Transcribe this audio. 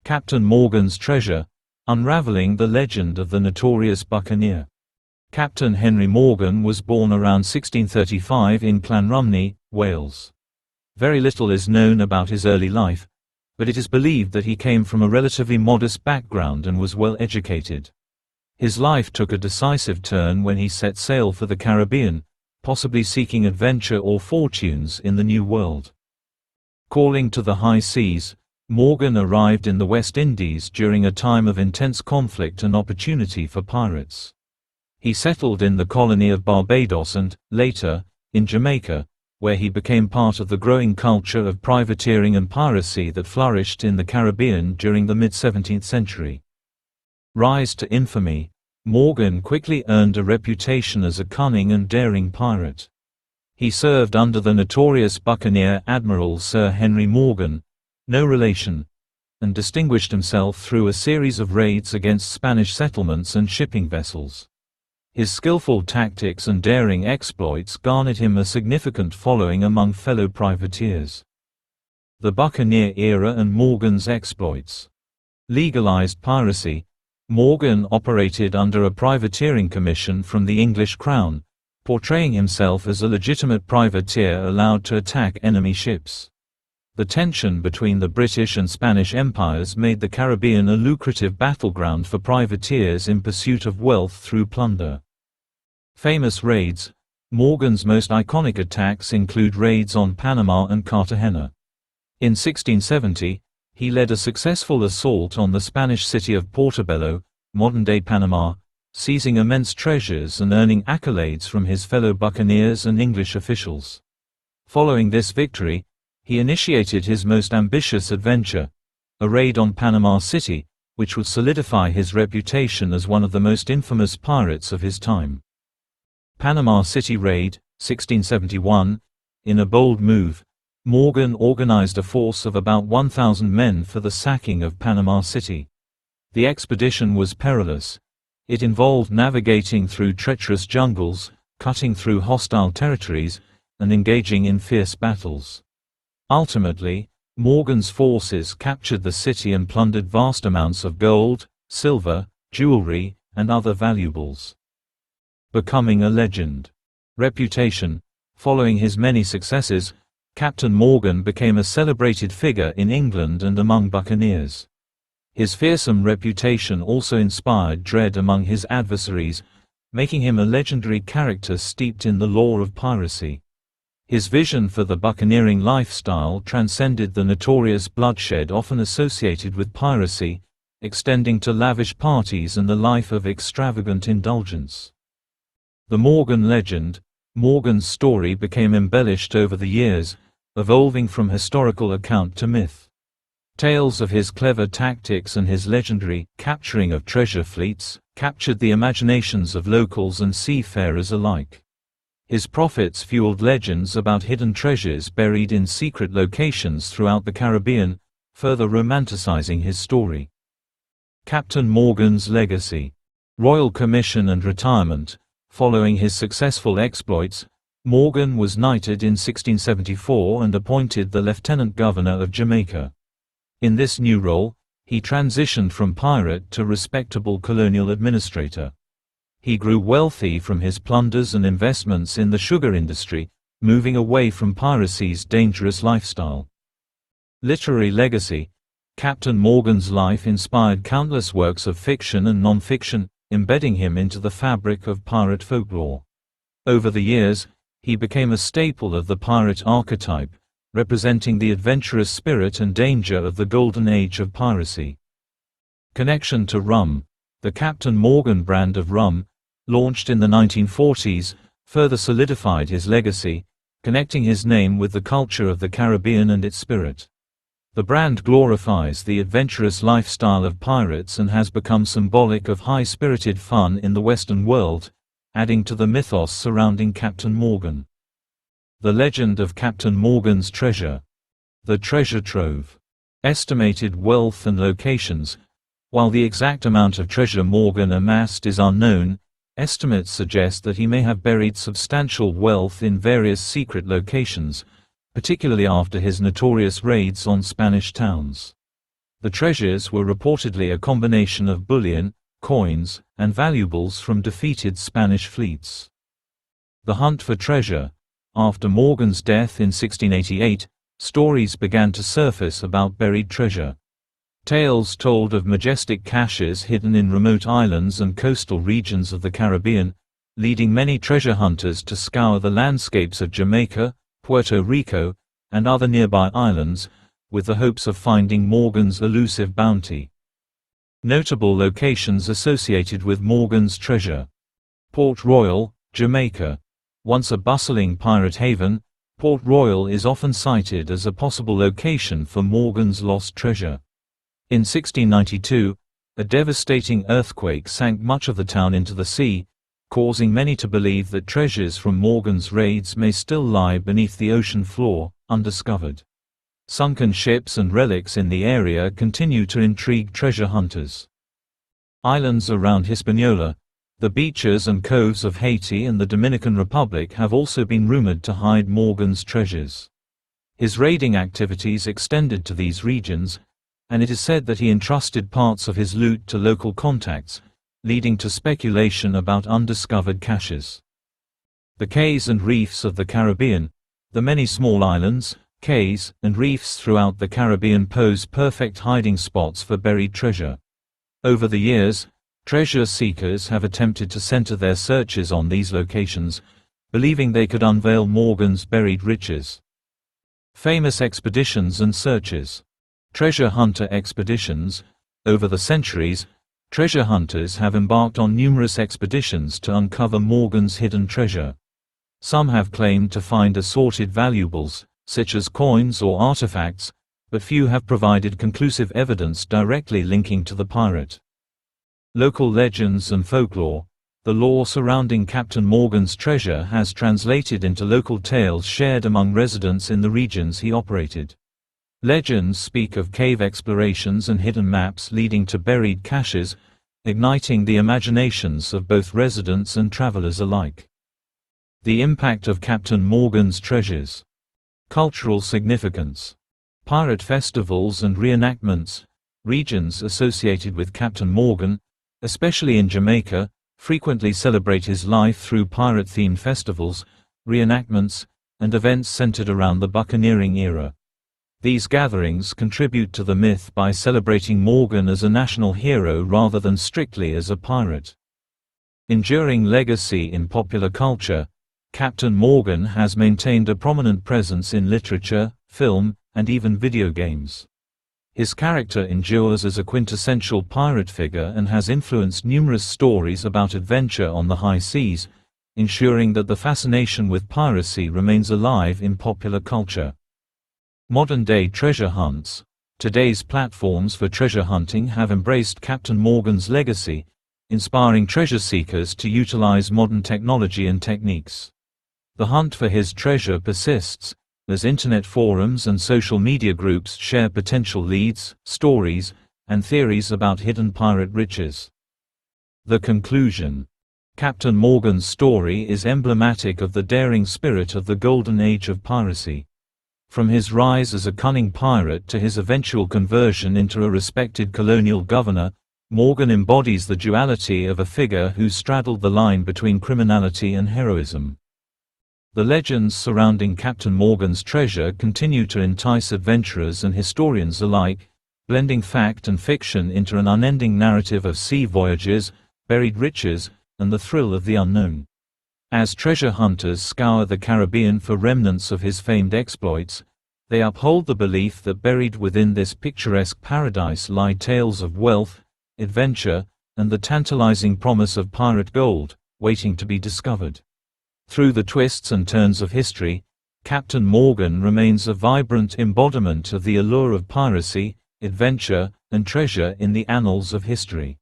Captain Morgan's Treasure, unraveling the legend of the notorious buccaneer. Captain Henry Morgan was born around 1635 in Llanrumney, Wales. Very little is known about his early life, but it is believed that he came from a relatively modest background and was well educated. His life took a decisive turn when he set sail for the Caribbean, possibly seeking adventure or fortunes in the New World. Calling to the high seas, Morgan arrived in the West Indies during a time of intense conflict and opportunity for pirates. He settled in the colony of Barbados and, later, in Jamaica, where he became part of the growing culture of privateering and piracy that flourished in the Caribbean during the mid-17th century. Rise to infamy, Morgan quickly earned a reputation as a cunning and daring pirate. He served under the notorious buccaneer Admiral Sir Henry Morgan, no relation, and distinguished himself through a series of raids against Spanish settlements and shipping vessels. His skillful tactics and daring exploits garnered him a significant following among fellow privateers. The Buccaneer era and Morgan's exploits. Legalized piracy. Morgan operated under a privateering commission from the English Crown, portraying himself as a legitimate privateer allowed to attack enemy ships. The tension between the British and Spanish empires made the Caribbean a lucrative battleground for privateers in pursuit of wealth through plunder. Famous raids. Morgan's most iconic attacks include raids on Panama and Cartagena. In 1670, he led a successful assault on the Spanish city of Portobello, modern-day Panama, seizing immense treasures and earning accolades from his fellow buccaneers and English officials. Following this victory, he initiated his most ambitious adventure, a raid on Panama City, which would solidify his reputation as one of the most infamous pirates of his time. Panama City Raid, 1671. In a bold move, Morgan organized a force of about 1,000 men for the sacking of Panama City. The expedition was perilous. It involved navigating through treacherous jungles, cutting through hostile territories, and engaging in fierce battles. Ultimately, Morgan's forces captured the city and plundered vast amounts of gold, silver, jewelry, and other valuables. Becoming a legend. Reputation. Following his many successes, Captain Morgan became a celebrated figure in England and among buccaneers. His fearsome reputation also inspired dread among his adversaries, making him a legendary character steeped in the lore of piracy. His vision for the buccaneering lifestyle transcended the notorious bloodshed often associated with piracy, extending to lavish parties and the life of extravagant indulgence. The Morgan legend. Morgan's story became embellished over the years, evolving from historical account to myth. Tales of his clever tactics and his legendary capturing of treasure fleets captured the imaginations of locals and seafarers alike. His profits fueled legends about hidden treasures buried in secret locations throughout the Caribbean, further romanticizing his story. Captain Morgan's legacy. Royal Commission and retirement. Following his successful exploits, Morgan was knighted in 1674 and appointed the Lieutenant Governor of Jamaica. In this new role, he transitioned from pirate to respectable colonial administrator. He grew wealthy from his plunders and investments in the sugar industry, moving away from piracy's dangerous lifestyle. Literary legacy. Captain Morgan's life inspired countless works of fiction and non-fiction, embedding him into the fabric of pirate folklore. Over the years, he became a staple of the pirate archetype, representing the adventurous spirit and danger of the golden age of piracy. Connection to rum. The Captain Morgan brand of rum, launched in the 1940s, further solidified his legacy, connecting his name with the culture of the Caribbean and its spirit. The brand glorifies the adventurous lifestyle of pirates and has become symbolic of high-spirited fun in the Western world, adding to the mythos surrounding Captain Morgan. The legend of Captain Morgan's treasure. The treasure trove. Estimated wealth and locations. While the exact amount of treasure Morgan amassed is unknown, estimates suggest that he may have buried substantial wealth in various secret locations, particularly after his notorious raids on Spanish towns. The treasures were reportedly a combination of bullion, coins, and valuables from defeated Spanish fleets. The hunt for treasure. After Morgan's death in 1688, stories began to surface about buried treasure. Tales told of majestic caches hidden in remote islands and coastal regions of the Caribbean, leading many treasure hunters to scour the landscapes of Jamaica, Puerto Rico, and other nearby islands, with the hopes of finding Morgan's elusive bounty. Notable locations associated with Morgan's treasure. Port Royal, Jamaica. Once a bustling pirate haven, Port Royal is often cited as a possible location for Morgan's lost treasure. In 1692, a devastating earthquake sank much of the town into the sea, causing many to believe that treasures from Morgan's raids may still lie beneath the ocean floor, undiscovered. Sunken ships and relics in the area continue to intrigue treasure hunters. Islands around Hispaniola. The beaches and coves of Haiti and the Dominican Republic have also been rumored to hide Morgan's treasures. His raiding activities extended to these regions, and it is said that he entrusted parts of his loot to local contacts, leading to speculation about undiscovered caches. The cays and reefs of the Caribbean. The many small islands, cays, and reefs throughout the Caribbean pose perfect hiding spots for buried treasure. Over the years, treasure seekers have attempted to center their searches on these locations, believing they could unveil Morgan's buried riches. Famous expeditions and searches. Treasure hunter expeditions. Over the centuries, treasure hunters have embarked on numerous expeditions to uncover Morgan's hidden treasure. Some have claimed to find assorted valuables, such as coins or artifacts, but few have provided conclusive evidence directly linking to the pirate. Local legends and folklore. The lore surrounding Captain Morgan's treasure has translated into local tales shared among residents in the regions he operated. Legends speak of cave explorations and hidden maps leading to buried caches, igniting the imaginations of both residents and travelers alike. The impact of Captain Morgan's treasures. Cultural significance. Pirate festivals and reenactments. Regions associated with Captain Morgan, especially in Jamaica, frequently celebrate his life through pirate-themed festivals, reenactments, and events centered around the buccaneering era. These gatherings contribute to the myth by celebrating Morgan as a national hero rather than strictly as a pirate. Enduring legacy in popular culture. Captain Morgan has maintained a prominent presence in literature, film, and even video games. His character endures as a quintessential pirate figure and has influenced numerous stories about adventure on the high seas, ensuring that the fascination with piracy remains alive in popular culture. Modern-day treasure hunts. Today's platforms for treasure hunting have embraced Captain Morgan's legacy, inspiring treasure seekers to utilize modern technology and techniques. The hunt for his treasure persists, as internet forums and social media groups share potential leads, stories, and theories about hidden pirate riches. The conclusion. Captain Morgan's story is emblematic of the daring spirit of the golden age of piracy. From his rise as a cunning pirate to his eventual conversion into a respected colonial governor, Morgan embodies the duality of a figure who straddled the line between criminality and heroism. The legends surrounding Captain Morgan's treasure continue to entice adventurers and historians alike, blending fact and fiction into an unending narrative of sea voyages, buried riches, and the thrill of the unknown. As treasure hunters scour the Caribbean for remnants of his famed exploits, they uphold the belief that buried within this picturesque paradise lie tales of wealth, adventure, and the tantalizing promise of pirate gold, waiting to be discovered. Through the twists and turns of history, Captain Morgan remains a vibrant embodiment of the allure of piracy, adventure, and treasure in the annals of history.